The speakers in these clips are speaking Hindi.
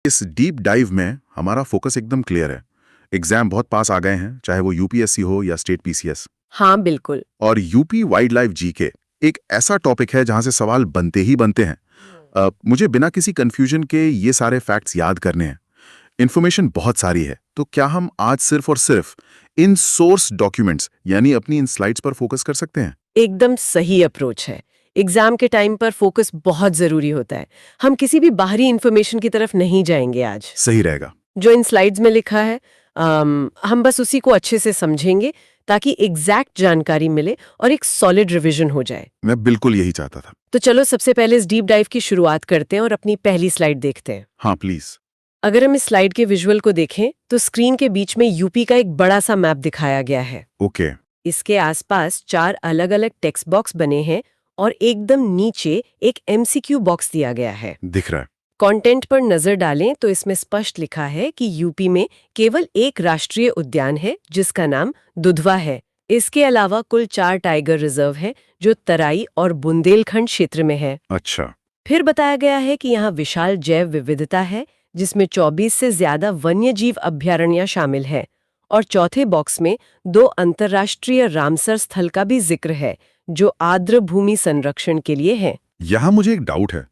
इस डीप डाइव में हमारा फोकस एकदम क्लियर है। एग्जाम बहुत पास आ गए हैं, चाहे वो यूपीएससी हो या स्टेट पीसीएस। हाँ बिल्कुल। और यूपी वाइल्ड लाइफ जीके एक ऐसा टॉपिक है जहां से सवाल बनते ही बनते हैं। मुझे बिना किसी कंफ्यूजन के ये सारे फैक्ट्स याद करने हैं। इन्फॉर्मेशन बहुत सारी है, तो क्या हम आज सिर्फ और सिर्फ इन सोर्स डॉक्यूमेंट्स यानी अपनी इन स्लाइड्स पर फोकस कर सकते हैं? एकदम सही अप्रोच है। एग्जाम के टाइम पर फोकस बहुत जरूरी होता है। हम किसी भी बाहरी इंफॉर्मेशन की तरफ नहीं जाएंगे आज। सही रहेगा। जो इन स्लाइड्स में लिखा है हम बस उसी को अच्छे से समझेंगे ताकि एग्जैक्ट जानकारी मिले और एक सॉलिड रिवीजन हो जाए। मैं बिल्कुल यही चाहता था। तो चलो सबसे पहले इस डीप डाइव की शुरुआत करते हैं और अपनी पहली स्लाइड देखते हैं। हाँ प्लीज। अगर हम इस स्लाइड के विजुअल को देखें तो स्क्रीन के बीच में यूपी का एक बड़ा सा मैप दिखाया गया है। ओके। इसके आसपास 4 अलग-अलग टेक्स्ट बॉक्स बने हैं और एकदम नीचे एक एमसीक्यू बॉक्स दिया गया है। दिख रहा है। कंटेंट पर नजर डालें तो इसमें स्पष्ट लिखा है कि यूपी में केवल एक राष्ट्रीय उद्यान है जिसका नाम दुधवा है। इसके अलावा कुल 4 टाइगर रिजर्व हैं जो तराई और बुंदेलखंड क्षेत्र में है। अच्छा। फिर बताया गया है कि यहाँ विशाल जैव विविधता है जिसमें 24 से ज्यादा वन्यजीव अभयारण्य शामिल है। और चौथे बॉक्स में 2 अंतर्राष्ट्रीय रामसर स्थल का भी जिक्र है जो आर्द्र भूमि संरक्षण के लिए है। यहाँ मुझे एक डाउट है,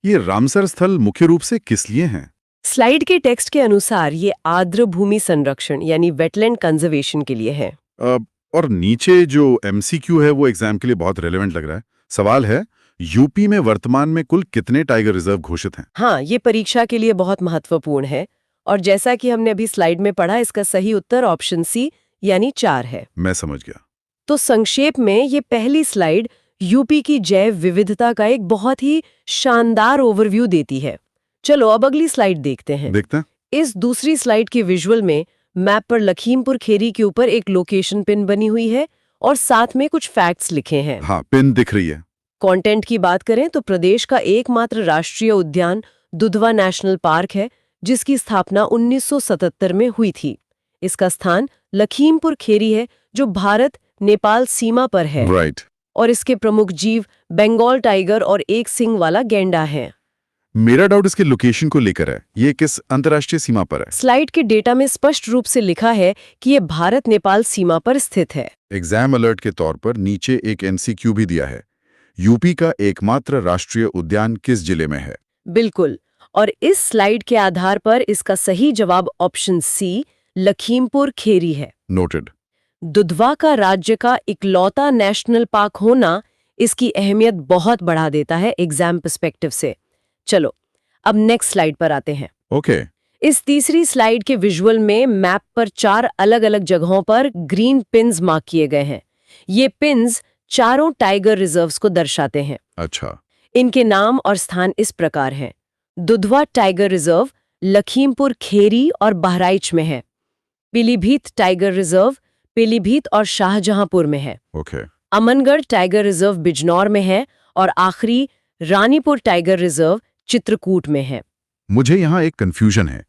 ये रामसर स्थल मुख्य रूप से किस लिए हैं? स्लाइड के टेक्स्ट के अनुसार ये आर्द्र भूमि संरक्षण यानी वेटलैंड कंजर्वेशन के लिए है। और नीचे जो एमसीक्यू है वो एग्जाम के लिए बहुत रेलेवेंट लग रहा है। सवाल है, यूपी में वर्तमान में कुल कितने टाइगर रिजर्व घोषित हैं? हाँ, ये परीक्षा के लिए बहुत महत्वपूर्ण है और जैसा कि हमने अभी स्लाइड में पढ़ा, इसका सही उत्तर ऑप्शन सी यानी 4 है। मैं समझ गया। तो संक्षेप में ये पहली स्लाइड यूपी की जैव विविधता का एक बहुत ही शानदार ओवरव्यू देती है। चलो अब अगली स्लाइड देखते हैं। देखते हैं। इस दूसरी स्लाइड के विजुअल में मैप पर लखीमपुर खेरी के ऊपर एक लोकेशन पिन बनी हुई है और साथ में कुछ फैक्ट्स लिखे हैं। हाँ, पिन दिख रही है। कंटेंट की बात करें तो प्रदेश का एकमात्र राष्ट्रीय उद्यान दुधवा नेशनल पार्क है जिसकी स्थापना 1977 में हुई थी। इसका स्थान लखीमपुर खेरी है जो भारत नेपाल सीमा पर है। राइट। और इसके प्रमुख जीव बंगाल टाइगर और एक सींग वाला गैंडा है। मेरा डाउट इसके लोकेशन को लेकर है। ये किस अंतर्राष्ट्रीय सीमा पर है? स्लाइड के डेटा में स्पष्ट रूप से लिखा है कि ये भारत नेपाल सीमा पर स्थित है। एग्जाम अलर्ट के तौर पर नीचे एक एमसीक्यू भी दिया है। यूपी का एकमात्र राष्ट्रीय उद्यान किस जिले में है? बिल्कुल, और इस स्लाइड के आधार पर इसका सही जवाब ऑप्शन सी लखीमपुर खेरी है। नोटेड। दुधवा का राज्य का इकलौता नेशनल पार्क होना इसकी अहमियत बहुत बढ़ा देता है एग्जाम पर्सपेक्टिव से। चलो अब नेक्स्ट स्लाइड पर आते हैं। ओके। इस तीसरी स्लाइड के विजुअल में मैप पर 4 अलग-अलग जगहों पर ग्रीन पिन्स मार्क किए गए हैं। ये पिन्स चारों टाइगर रिजर्व्स को दर्शाते हैं। अच्छा। इनके नाम और स्थान इस प्रकार हैं। दुधवा टाइगर रिजर्व लखीमपुर खेरी और बहराइच में है। पीलीभीत टाइगर रिजर्व पीलीभीत और शाहजहांपुर में है। Okay. Amangarh tiger reserve Bijnor में है और आखिरी रानीपुर टाइगर रिजर्व चित्रकूट में है। मुझे यहाँ एक कंफ्यूजन है।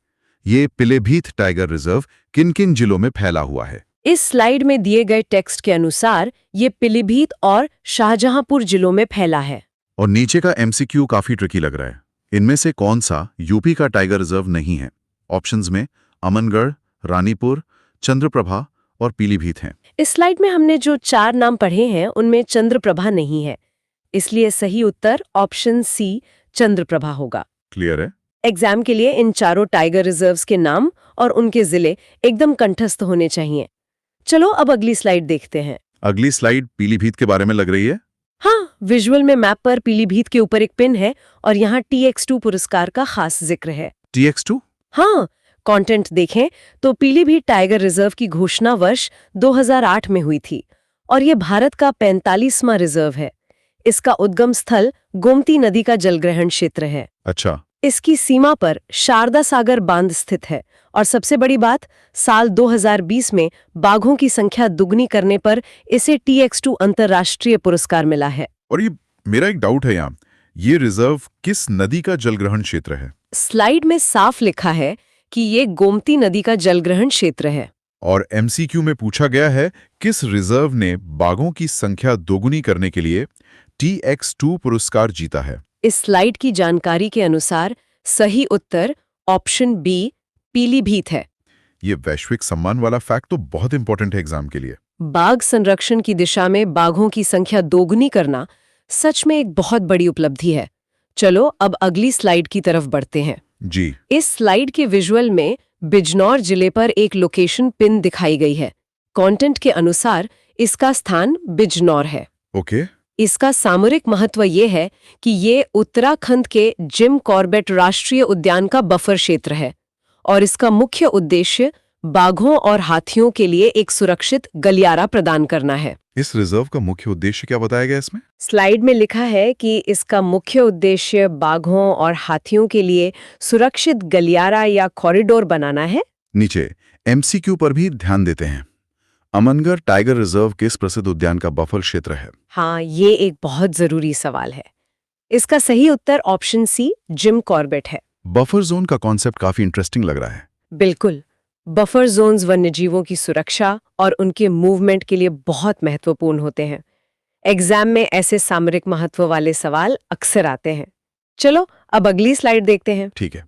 ये पीलीभीत टाइगर रिजर्व किन किन जिलों में फैला हुआ है? इस स्लाइड में दिए गए टेक्स्ट के अनुसार ये पीलीभीत और शाहजहांपुर जिलों में फैला है। और नीचे का एमसीक्यू काफी ट्रिकी लग रहा है। इनमें से कौन सा यूपी का टाइगर रिजर्व नहीं है? ऑप्शंस में अमनगढ़, रानीपुर, चंद्रप्रभा और पीलीभीत हैं। इस स्लाइड में हमने जो 4 नाम पढ़े हैं उनमें चंद्रप्रभा नहीं है, इसलिए सही उत्तर ऑप्शन सी चंद्रप्रभा होगा। क्लियर है? एग्जाम के लिए इन चारों टाइगर रिजर्व्स के नाम और उनके जिले एकदम कंठस्थ होने चाहिए। चलो अब अगली स्लाइड देखते हैं। अगली स्लाइड पीलीभीत के बारे में लग रही है। हाँ, विजुअल में मैप पर पीलीभीत के ऊपर एक पिन है और यहाँ TX2 पुरस्कार का खास जिक्र है। TX2? हाँ, कंटेंट देखें तो पीलीभीत टाइगर रिजर्व की घोषणा वर्ष 2008 में हुई थी और ये भारत का 45वां रिजर्व है। इसका उद्गम स्थल गोमती नदी का जलग्रहण क्षेत्र है। अच्छा। इसकी सीमा पर शारदा सागर बांध स्थित है और सबसे बड़ी बात, साल 2020 में बाघों की संख्या दुगनी करने पर इसे TX2 अंतर्राष्ट्रीय पुरस्कार मिला है। और ये मेरा एक डाउट है यहाँ, ये रिजर्व किस नदी का जलग्रहण क्षेत्र है? स्लाइड में साफ लिखा है कि ये गोमती नदी का जलग्रहण क्षेत्र है। और एमसीक्यू में पूछा गया है किस रिजर्व ने बाघों की संख्या दोगुनी करने के लिए TX2 पुरस्कार जीता है? इस स्लाइड की जानकारी के अनुसार सही उत्तर ऑप्शन बी पीलीभीत है। ये वैश्विक सम्मान वाला फैक्ट तो बहुत इंपॉर्टेंट है एग्जाम के लिए। बाघ संरक्षण की दिशा में बाघों की संख्या दोगुनी करना सच में एक बहुत बड़ी उपलब्धि है। चलो अब अगली स्लाइड की तरफ बढ़ते हैं। जी। इस स्लाइड के विजुअल में बिजनौर जिले पर एक लोकेशन पिन दिखाई गई है। कंटेंट के अनुसार इसका स्थान बिजनौर है। ओके। इसका सामरिक महत्व ये है कि ये उत्तराखंड के जिम कॉर्बेट राष्ट्रीय उद्यान का बफर क्षेत्र है और इसका मुख्य उद्देश्य बाघों और हाथियों के लिए एक सुरक्षित गलियारा प्रदान करना है। इस रिजर्व का मुख्य उद्देश्य क्या बताया गया इसमें? स्लाइड में लिखा है कि इसका मुख्य उद्देश्य बाघों और हाथियों के लिए सुरक्षित गलियारा या कॉरिडोर बनाना है। नीचे एमसीक्यू पर भी ध्यान देते हैं। अमनगर टाइगर रिजर्व किस प्रसिद्ध उद्यान का बफर क्षेत्र है? हाँ, ये एक बहुत जरूरी सवाल है। इसका सही उत्तर ऑप्शन सी जिम कॉर्बेट है। बफर जोन का कॉन्सेप्ट काफी इंटरेस्टिंग लग रहा है। बिल्कुल। बफर जोन्स वन्यजीवों की सुरक्षा और उनके मूवमेंट के लिए बहुत महत्वपूर्ण होते हैं। एग्जाम में ऐसे सामरिक महत्व वाले सवाल अक्सर आते हैं। चलो अब अगली स्लाइड देखते हैं। ठीक है।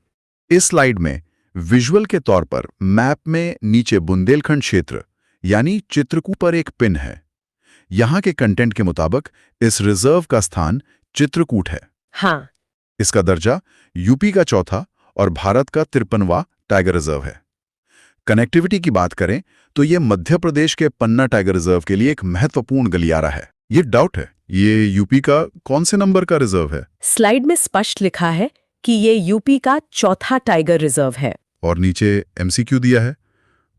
इस स्लाइड में विजुअल के तौर पर मैप में नीचे बुंदेलखंड क्षेत्र यानी चित्रकूट पर एक पिन है। यहाँ के कंटेंट के मुताबिक इस रिजर्व का स्थान चित्रकूट है। हाँ, इसका दर्जा यूपी का चौथा और भारत का 53वां टाइगर रिजर्व है। कनेक्टिविटी की बात करें तो ये मध्य प्रदेश के पन्ना टाइगर रिजर्व के लिए एक महत्वपूर्ण गलियारा है। ये डाउट है, ये यूपी का कौन से नंबर का रिजर्व है? स्लाइड में स्पष्ट लिखा है कि ये यूपी का चौथा टाइगर रिजर्व है। और नीचे एमसीक्यू दिया है,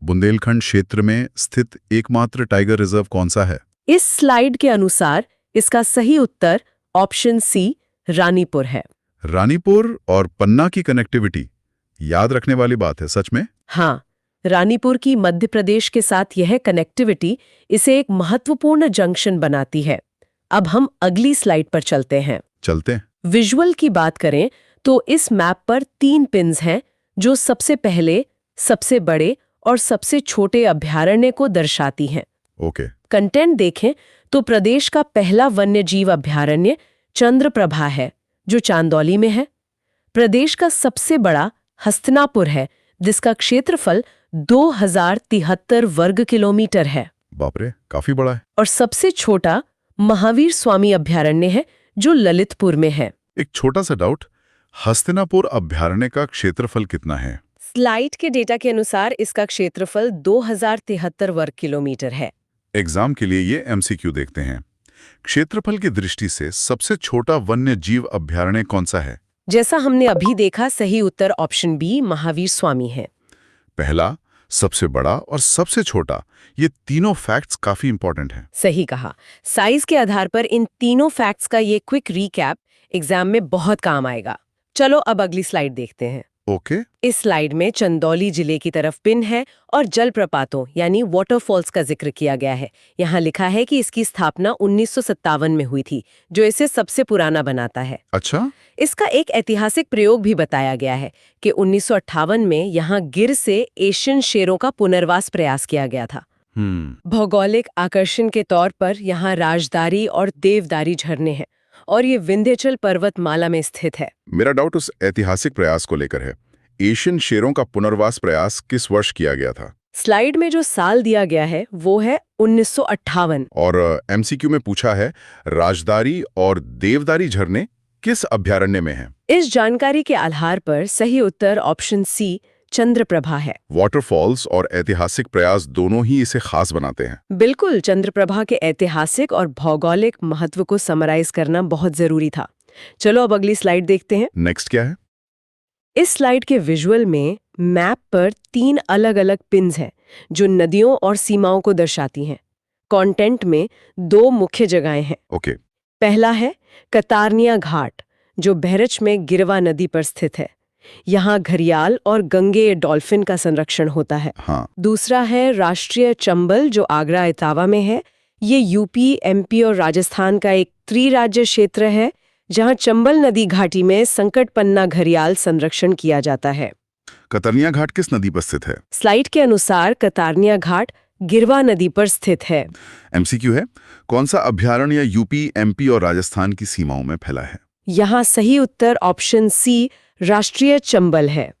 बुंदेलखंड क्षेत्र में स्थित एकमात्र टाइगर रिजर्व कौन सा है? इस स्लाइड के अनुसार इसका सही उत्तर ऑप्शन सी रानीपुर है। रानीपुर और पन्ना की कनेक्टिविटी याद रखने वाली बात है सच में। हाँ, रानीपुर की मध्य प्रदेश के साथ यह कनेक्टिविटी इसे एक महत्वपूर्ण जंक्शन बनाती है। अब हम अगली स्लाइड पर चलते हैं। चलते हैं। विजुअल की बात करें तो इस मैप पर 3 पिन्स हैं जो सबसे पहले, सबसे बड़े और सबसे छोटे अभयारण्य को दर्शाती हैं। ओके। कंटेंट देखें तो प्रदेश का पहला वन्यजीव अभयारण्य चंद्रप्रभा है जो चांदौली में है। प्रदेश का सबसे बड़ा हस्तिनापुर है जिसका क्षेत्रफल 2073 वर्ग किलोमीटर है। बाप रे, काफी बड़ा है। और सबसे छोटा महावीर स्वामी अभयारण्य है जो ललितपुर में है। एक छोटा सा डाउट, हस्तिनापुर अभयारण्य का क्षेत्रफल कितना है? स्लाइड के डेटा के अनुसार इसका क्षेत्रफल 2073 वर्ग किलोमीटर है। एग्जाम के लिए ये एमसीक्यू देखते हैं। क्षेत्रफल की दृष्टि से सबसे छोटा वन्य जीव अभयारण्य कौन सा है? जैसा हमने अभी देखा, सही उत्तर ऑप्शन बी महावीर स्वामी है। पहला, सबसे बड़ा और सबसे छोटा, ये तीनों फैक्ट्स काफी इंपॉर्टेंट हैं। सही कहा। साइज के आधार पर इन तीनों फैक्ट्स का ये क्विक रिकैप एग्जाम में बहुत काम आएगा। चलो अब अगली स्लाइड देखते हैं। ओके। इस स्लाइड में चंदौली जिले की तरफ पिन है और जलप्रपातों यानी वाटरफॉल्स का जिक्र किया गया है। यहाँ लिखा है कि इसकी स्थापना 1957 में हुई थी, जो इसे सबसे पुराना बनाता है। अच्छा। इसका एक ऐतिहासिक प्रयोग भी बताया गया है कि 1958 में यहाँ गिर से एशियन शेरों का पुनर्वास प्रयास किया गया था। भौगोलिक आकर्षण के तौर पर यहाँ राजदारी और देवदारी झरने हैं और ये विंध्याचल पर्वतमाला में स्थित है। मेरा डाउट उस ऐतिहासिक प्रयास को लेकर है। एशियन शेरों का पुनर्वास प्रयास किस वर्ष किया गया था? स्लाइड में जो साल दिया गया है वो है 1958। और एमसीक्यू में पूछा है राजदारी और देवदारी झरने किस अभयारण्य में हैं? इस जानकारी के आधार पर सही उत्तर ऑप्शन सी चंद्रप्रभा है। वाटरफॉल्स और ऐतिहासिक प्रयास दोनों ही इसे खास बनाते हैं। बिल्कुल, चंद्रप्रभा के ऐतिहासिक और भौगोलिक महत्व को समराइज करना बहुत जरूरी था। चलो अब अगली स्लाइड देखते हैं। नेक्स्ट क्या है? इस स्लाइड के विजुअल में मैप पर 3 अलग-अलग पिन्स हैं जो नदियों और सीमाओं को दर्शाती हैं। कंटेंट में 2 मुख्य जगहें हैं। ओके। पहला है कतारनिया घाट जो बहरच में गिरवा नदी पर स्थित है। यहाँ घड़ियाल और गंगे डॉल्फिन का संरक्षण होता है। हाँ। दूसरा है राष्ट्रीय चंबल जो आगरा इटावा में है। ये यूपी, एमपी और राजस्थान का एक त्रिराज्य क्षेत्र है जहाँ चंबल नदी घाटी में संकट पन्ना घड़ियाल संरक्षण किया जाता है। कतरनिया घाट किस नदी पर स्थित है? स्लाइड के अनुसार कतारनिया घाट गिरवा नदी पर स्थित है। एमसीक्यू है, कौन सा अभयारण्य यूपी, एमपी और राजस्थान की सीमाओं में फैला है? यहाँ सही उत्तर ऑप्शन सी राष्ट्रीय चंबल है।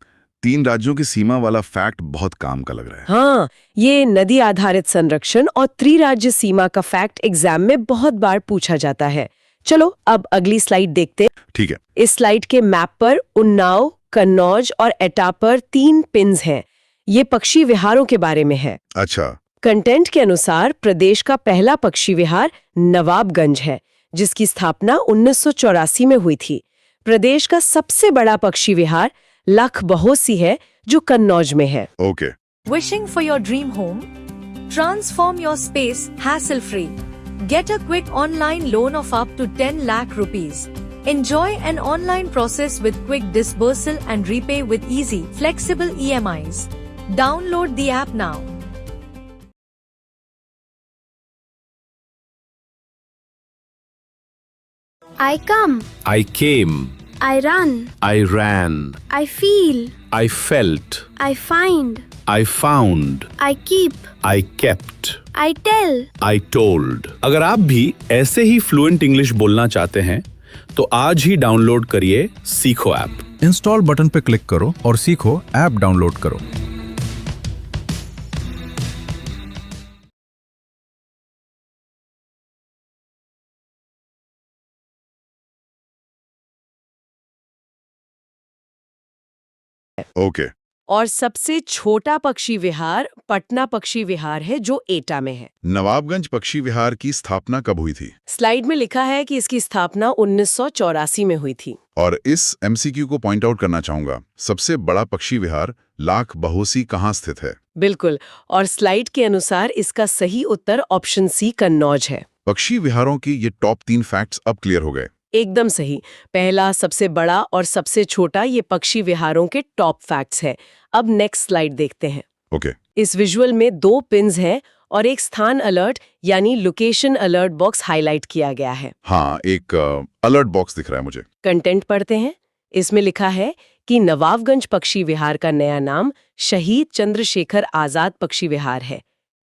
3 राज्यों की सीमा वाला फैक्ट बहुत काम का लग रहा है। हाँ, ये नदी आधारित संरक्षण और त्रिराज्य सीमा का फैक्ट एग्जाम में बहुत बार पूछा जाता है। चलो अब अगली स्लाइड देखते हैं। ठीक है। इस स्लाइड के मैप पर उन्नाव, कन्नौज और एटा पर 3 पिन्स हैं। ये पक्षी विहारों के बारे में है। अच्छा। कंटेंट के अनुसार प्रदेश का पहला पक्षी विहार नवाबगंज है, जिसकी स्थापना 1984 में हुई थी। प्रदेश का सबसे बड़ा पक्षी विहार लख बहोसी है, जो कन्नौज में है। Okay. Wishing for your dream home? Transform your space hassle-free. Get a quick online loan of up to 10 lakh rupees. Enjoy an online process with quick disbursal and repay with easy, flexible EMIs. Download the app now. I come, I came, I run, I ran, I feel, I felt, I find, I found, I keep, I kept, I tell. I told। अगर आप भी ऐसे ही फ्लुएंट इंग्लिश बोलना चाहते हैं तो आज ही डाउनलोड करिए सीखो ऐप। इंस्टॉल बटन पर क्लिक करो और सीखो ऐप डाउनलोड करो। ओके। और सबसे छोटा पक्षी विहार पटना पक्षी विहार है, जो एटा में है। नवाबगंज पक्षी विहार की स्थापना कब हुई थी? स्लाइड में लिखा है कि इसकी स्थापना 1984 में हुई थी। और इस एमसीक्यू को पॉइंट आउट करना चाहूंगा, सबसे बड़ा पक्षी विहार लाख बहोसी कहाँ स्थित है? बिल्कुल, और स्लाइड के अनुसार इसका सही उत्तर ऑप्शन सी कन्नौज है। पक्षी विहारों की ये टॉप 3 फैक्ट्स अब क्लियर हो गए। एकदम सही। पहला, सबसे बड़ा और सबसे छोटा, ये पक्षी विहारों के टॉप फैक्ट्स है। अब नेक्स्ट स्लाइड देखते हैं। ओके। इस विजुअल में 2 पिन्स हैं और एक स्थान अलर्ट यानी लोकेशन अलर्ट बॉक्स हाईलाइट किया गया है। हाँ, एक अलर्ट बॉक्स दिख रहा है मुझे। कंटेंट पढ़ते हैं। इसमें लिखा है कि नवाबगंज पक्षी विहार का नया नाम शहीद चंद्रशेखर आजाद पक्षी विहार है।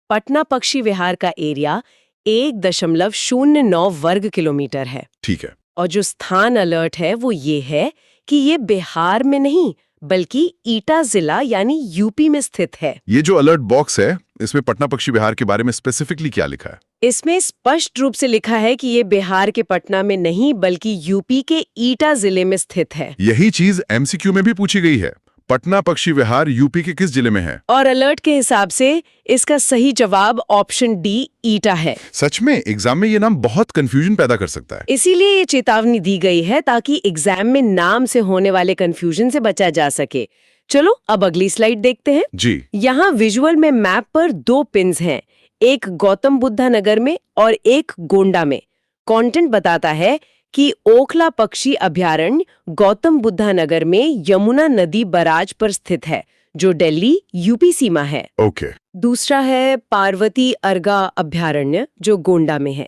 पटना पक्षी विहार का एरिया 1.09 वर्ग किलोमीटर है। ठीक है। और जो स्थान अलर्ट है वो ये है कि ये बिहार में नहीं बल्कि ईटा जिला यानी यूपी में स्थित है। ये जो अलर्ट बॉक्स है, इसमें पटना पक्षी विहार के बारे में स्पेसिफिकली क्या लिखा है? इसमें स्पष्ट रूप से लिखा है कि ये बिहार के पटना में नहीं बल्कि यूपी के ईटा जिले में स्थित है। यही चीज एमसीक्यू में भी पूछी गई है। पटना पक्षी विहार यूपी के किस जिले में है? और अलर्ट के हिसाब से इसका सही जवाब ऑप्शन डी ईटा है। सच में एग्जाम में ये नाम बहुत कंफ्यूजन पैदा कर सकता है। इसीलिए ये चेतावनी दी गई है ताकि एग्जाम में नाम से होने वाले कंफ्यूजन से बचा जा सके। चलो अब अगली स्लाइड देखते हैं। जी। यहाँ विजुअल में मैप पर 2 पिन्स हैं, एक गौतम बुद्धा नगर में और एक गोंडा में। कंटेंट बताता है कि ओखला पक्षी अभयारण्य गौतम बुद्धा नगर में यमुना नदी बराज पर स्थित है, जो दिल्ली यूपी सीमा है। ओके। दूसरा है पार्वती अर्गा अभयारण्य, जो गोंडा में है।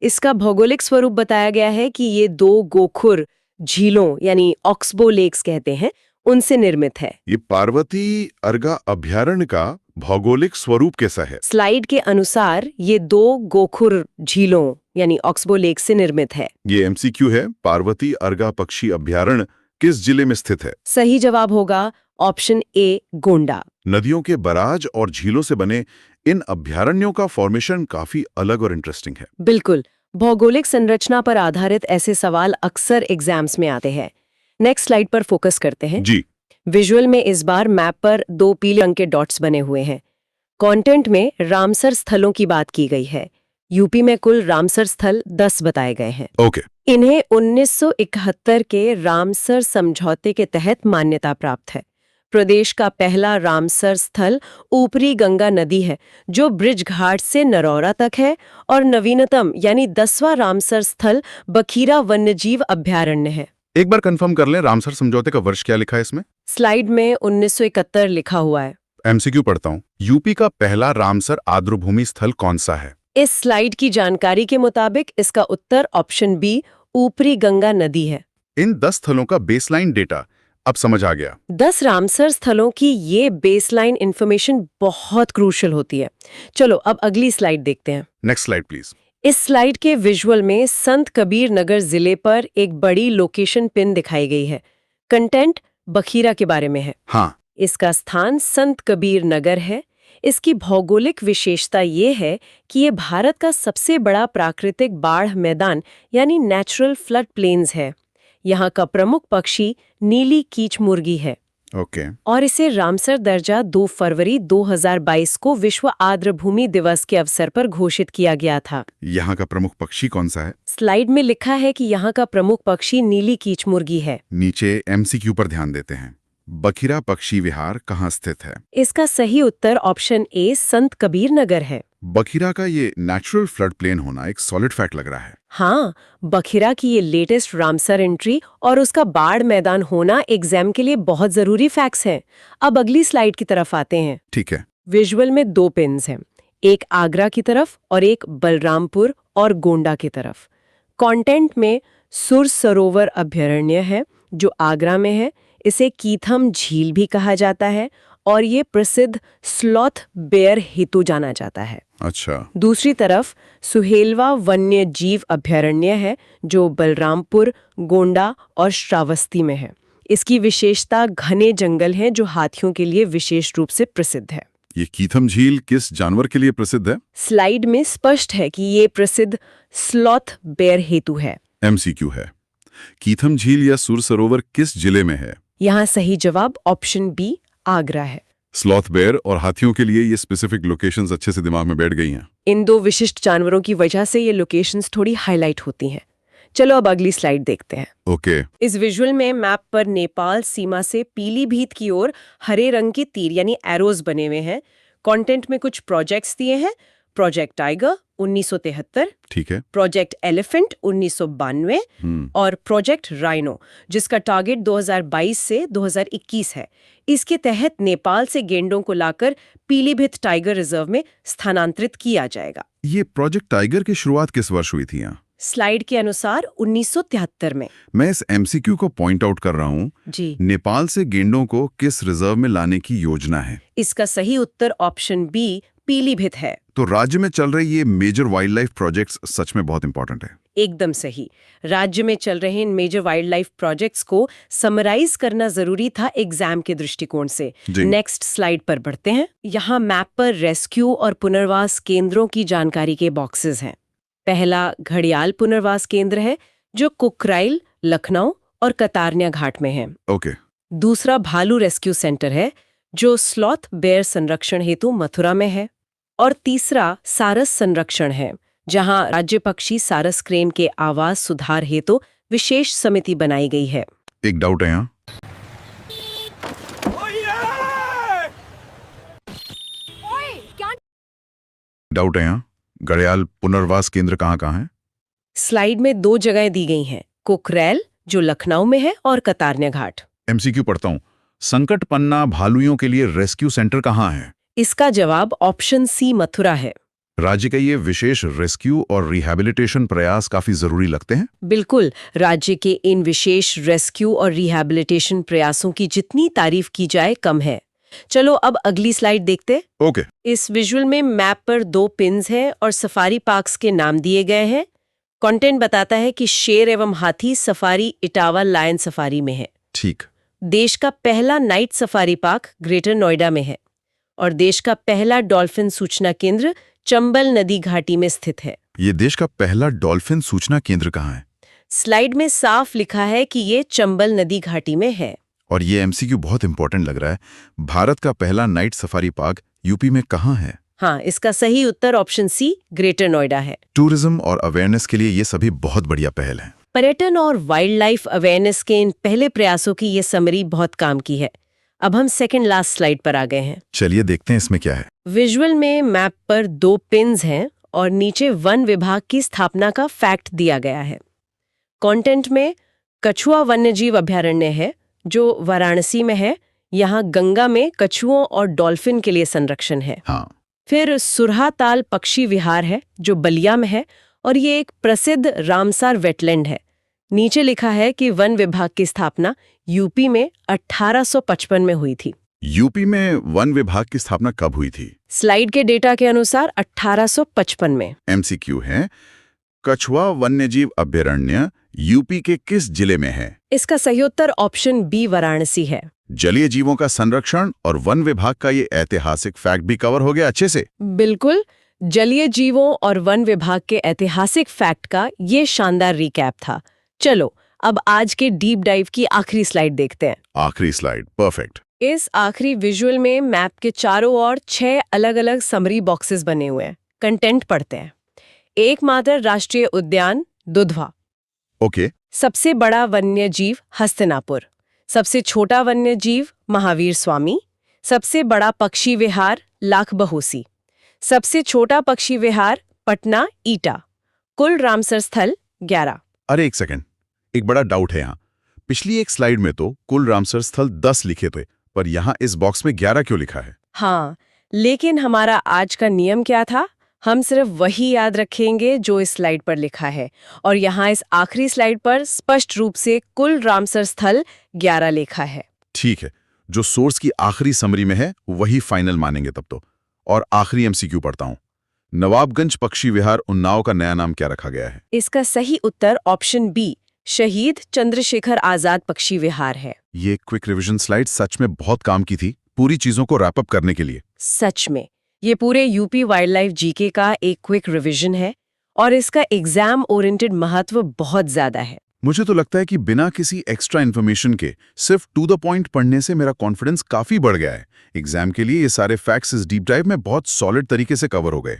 इसका भौगोलिक स्वरूप बताया गया है कि ये 2 गोखुर झीलों यानी ऑक्सबो लेक्स कहते हैं, उनसे निर्मित है। ये पार्वती अर्गा अभयारण्य का भौगोलिक स्वरूप कैसा है? स्लाइड के अनुसार ये 2 गोखुर झीलों यानी ऑक्सबो लेक से निर्मित है। ये एमसीक्यू है। पार्वती अर्गा पक्षी अभयारण्य किस जिले में स्थित है? सही जवाब होगा ऑप्शन ए गोंडा। नदियों के बराज और झीलों से बने इन अभयारण्यों का फॉर्मेशन काफी अलग और इंटरेस्टिंग है। बिल्कुल, भौगोलिक संरचना पर आधारित ऐसे सवाल अक्सर एग्जाम्स में आते हैं। नेक्स्ट स्लाइड पर फोकस करते हैं। जी। विजुअल में इस बार मैप पर 2 पीले रंग के डॉट्स बने हुए हैं। कंटेंट में रामसर स्थलों की बात की गई है। यूपी में कुल रामसर स्थल 10 बताए गए हैं। ओके। इन्हें 1971 के रामसर समझौते के तहत मान्यता प्राप्त है। प्रदेश का पहला रामसर स्थल ऊपरी गंगा नदी है, जो ब्रिज घाट से नरौरा तक है, और नवीनतम यानी 10वां रामसर स्थल बखीरा वन्यजीव अभयारण्य है। एक बार कंफर्म कर लें, रामसर समझौते का वर्ष क्या लिखा है इसमें? स्लाइड में 1971 लिखा हुआ है। एमसीक्यू पढ़ता हूँ। यूपी का पहला रामसर आर्द्रभूमि स्थल कौन सा है? इस स्लाइड की जानकारी के मुताबिक इसका उत्तर ऑप्शन बी ऊपरी गंगा नदी है। इन 10 स्थलों का बेसलाइन डेटा अब समझ आ गया। 10 रामसर स्थलों की ये बेसलाइन इंफॉर्मेशन बहुत क्रूशियल होती है। चलो अब अगली स्लाइड देखते हैं। Next slide please. इस स्लाइड के विजुअल में संत कबीर नगर जिले पर एक बड़ी लोकेशन पिन दिखाई गई है। कंटेंट बखीरा के बारे में है। हाँ। इसका स्थान संत कबीर नगर है। इसकी भौगोलिक विशेषता ये है कि ये भारत का सबसे बड़ा प्राकृतिक बाढ़ मैदान यानी नेचुरल फ्लड प्लेन्स है। यहाँ का प्रमुख पक्षी नीली कीच मुर्गी है ओके। और इसे रामसर दर्जा 2 फरवरी 2022 को विश्व आर्द्रभूमि दिवस के अवसर पर घोषित किया गया था। यहाँ का प्रमुख पक्षी कौन सा है? स्लाइड में लिखा है कि यहाँ का प्रमुख पक्षी नीली कीच मुर्गी है। नीचे एमसीक्यू पर ध्यान देते हैं। बखिरा पक्षी विहार कहाँ स्थित है? इसका सही उत्तर ऑप्शन ए संत कबीर नगर है। बखिरा का ये नेचुरल फ्लड प्लेन होना एक सॉलिड फैक्ट लग रहा है। हाँ, बखिरा की ये लेटेस्ट रामसर एंट्री और उसका बाढ़ मैदान होना एग्जाम के लिए बहुत जरूरी फैक्ट्स हैं। अब अगली स्लाइड की तरफ आते हैं। ठीक है। विजुअल में 2 पिन्स हैं, एक आगरा की तरफ और एक बलरामपुर और गोंडा की तरफ। कंटेंट में सुर सरोवर अभयारण्य है जो आगरा में है। इसे कीथम झील भी कहा जाता है और ये प्रसिद्ध स्लॉथ बेयर हेतु जाना जाता है। अच्छा। दूसरी तरफ सुहेलवा वन्य जीव अभयारण्य है जो बलरामपुर, गोंडा और श्रावस्ती में है। इसकी विशेषता घने जंगल हैं जो हाथियों के लिए विशेष रूप से प्रसिद्ध है। ये कीथम झील किस जानवर के लिए प्रसिद्ध है? स्लाइड में स्पष्ट है कि ये प्रसिद्ध स्लॉथ बेयर हेतु है। एमसीक्यू है। कीथम झील या सुर सरोवर किस जिले में है? यहाँ सही जवाब ऑप्शन बी आगरा है। स्लॉथ बेयर और हाथियों के लिए ये स्पेसिफिक लोकेशंस अच्छे से दिमाग में बैठ गई हैं। इन 2 विशिष्ट जानवरों की वजह से ये लोकेशंस थोड़ी हाईलाइट होती हैं। चलो अब अगली स्लाइड देखते हैं। ओके। इस विजुअल में मैप पर नेपाल सीमा से पीलीभीत की ओर हरे रंग के तीर यानी एरोज बने हुए हैं। कंटेंट में कुछ प्रोजेक्ट्स दिए हैं। प्रोजेक्ट टाइगर 1973, ठीक है। प्रोजेक्ट एलिफेंट 1992 और प्रोजेक्ट राइनो जिसका टारगेट 2022 से 2021 है। इसके तहत नेपाल से गेंडों को लाकर पीलीभीत टाइगर रिजर्व में स्थानांतरित किया जाएगा। ये प्रोजेक्ट टाइगर की शुरुआत किस वर्ष हुई थी यहाँ? स्लाइड के अनुसार 1973 में। मैं इस एमसीक्यू को पॉइंट आउट कर रहा हूँ। जी। नेपाल से गेंडों को किस रिजर्व में लाने की योजना है? इसका सही उत्तर ऑप्शन बी पीलीभीत है। तो राज्य में चल रही ये मेजर वाइल्ड लाइफ प्रोजेक्ट्स सच में बहुत इंपॉर्टेंट है। एकदम सही। राज्य में चल रहे इन मेजर वाइल्ड लाइफ प्रोजेक्ट्स को समराइज करना जरूरी था एग्जाम के दृष्टिकोण से। नेक्स्ट स्लाइड पर बढ़ते हैं। यहाँ मैप पर रेस्क्यू और पुनर्वास केंद्रों की जानकारी के बॉक्सेस हैं। पहला घड़ियाल पुनर्वास केंद्र है जो कुकराइल, लखनऊ और कतारनिया घाट में है। ओके। दूसरा भालू रेस्क्यू सेंटर है जो स्लॉथ बेयर संरक्षण हेतु मथुरा में है। और तीसरा सारस संरक्षण है जहां राज्य पक्षी सारस क्रेन के आवास सुधार हेतु विशेष समिति बनाई गई है। एक डाउट है यहाँ। डाउट है यहाँ, घड़ियाल पुनर्वास केंद्र कहाँ है? स्लाइड में 2 जगहें दी गई हैं, कुकरैल जो लखनऊ में है और कतारनिया घाट। एमसीक्यू पढ़ता हूँ। संकट पन्ना भालुओं के लिए रेस्क्यू सेंटर कहाँ है? इसका जवाब ऑप्शन सी मथुरा है। राज्य का ये विशेष रेस्क्यू और रिहैबिलिटेशन प्रयास काफी जरूरी लगते हैं। बिल्कुल, राज्य के इन विशेष रेस्क्यू और रिहैबिलिटेशन प्रयासों की जितनी तारीफ की जाए कम है। चलो अब अगली स्लाइड देखते। ओके। इस विजुअल में मैप पर 2 पिन्स हैं और सफारी पार्क्स के नाम दिए गए हैं। कंटेंट बताता है कि शेर एवं हाथी सफारी इटावा लायन सफारी में है। ठीक। देश का पहला night safari park greater Noida में है और देश का पहला डॉल्फिन सूचना केंद्र चंबल नदी घाटी में स्थित है। ये देश का पहला डॉल्फिन सूचना केंद्र कहाँ है? स्लाइड में साफ लिखा है कि ये चंबल नदी घाटी में है। और ये एमसीक्यू बहुत इंपॉर्टेंट लग रहा है। भारत का पहला नाइट सफारी पार्क यूपी में कहाँ है? हाँ, इसका सही उत्तर ऑप्शन सी ग्रेटर नोएडा है। टूरिज्म और अवेयरनेस के लिए ये सभी बहुत बढ़िया पहल है। पर्यटन और वाइल्ड लाइफ अवेयरनेस के इन पहले प्रयासों की ये समरी बहुत काम की है। अब हम सेकंड लास्ट स्लाइड पर आ गए हैं। चलिए देखते हैं इसमें क्या है। विजुअल में मैप पर 2 पिन्स हैं और नीचे वन विभाग की स्थापना का फैक्ट दिया गया है। कंटेंट में कछुआ वन्यजीव अभयारण्य है जो वाराणसी में है। यहाँ गंगा में कछुओं और डॉल्फिन के लिए संरक्षण है। हाँ। फिर सुरहाताल पक्षी विहार है जो बलिया में है और ये एक प्रसिद्ध रामसर वेटलैंड है। नीचे लिखा है कि वन विभाग की स्थापना यूपी में 1855 में हुई थी। यूपी में वन विभाग की स्थापना कब हुई थी? स्लाइड के डेटा के अनुसार 1855 में। एमसीक्यू है, कछुआ वन्यजीव अभयारण्य यूपी के किस जिले में है? इसका सही उत्तर ऑप्शन बी वाराणसी है। जलीय जीवों का संरक्षण और वन विभाग का ये ऐतिहासिक फैक्ट भी कवर हो गया अच्छे से। बिल्कुल, जलीय जीवों और वन विभाग के ऐतिहासिक फैक्ट का ये शानदार रिकैप था। चलो अब आज के डीप डाइव की आखिरी स्लाइड देखते हैं। आखिरी स्लाइड, परफेक्ट। इस आखिरी विजुअल में मैप के चारों ओर 6 अलग-अलग समरी बॉक्सेस बने हुए हैं। कंटेंट पढ़ते हैं। एकमात्र राष्ट्रीय उद्यान दुधवा, ओके, सबसे बड़ा वन्य जीव हस्तिनापुर, सबसे छोटा वन्य जीव महावीर स्वामी, सबसे बड़ा पक्षी विहार लाख बहोसी, सबसे छोटा पक्षी विहार पटना ईटा, कुल रामसर स्थल 11। अरे एक सेकंड, एक बड़ा डाउट है यहाँ। पिछली एक स्लाइड में तो कुल रामसर स्थल 10 लिखे थे, पर यहाँ इस बॉक्स में 11 क्यों लिखा है? हाँ, लेकिन हमारा आज का नियम क्या था? हम सिर्फ वही याद रखेंगे जो इस स्लाइड पर लिखा है, और यहाँ इस आखिरी स्लाइड पर स्पष्ट रूप से कुल रामसर स्थल 11 लिखा है। ठीक है, जो सोर्स की आखिरी समरी में है वही फाइनल मानेंगे तब तो। और आखिरी एमसीक्यू पढ़ता हूँ। नवाबगंज पक्षी विहार उन्नाव का नया नाम क्या रखा गया है? इसका सही उत्तर ऑप्शन बी, शहीद चंद्रशेखर आजाद पक्षी विहार है। ये क्विक रिवीजन स्लाइड सच में बहुत काम की थी, पूरी चीजों को रैप अप करने के लिए। सच में ये पूरे यूपी वाइल्ड लाइफ जीके का एक क्विक रिवीजन है, और इसका एग्जाम ओरिएंटेड महत्व बहुत ज्यादा है। मुझे तो लगता है कि बिना किसी एक्स्ट्रा इन्फॉर्मेशन के सिर्फ टू द पॉइंट पढ़ने से मेरा कॉन्फिडेंस काफी बढ़ गया है। एग्जाम के लिए ये सारे फैक्ट्स इस डीप डाइव में बहुत सॉलिड तरीके से कवर हो गए।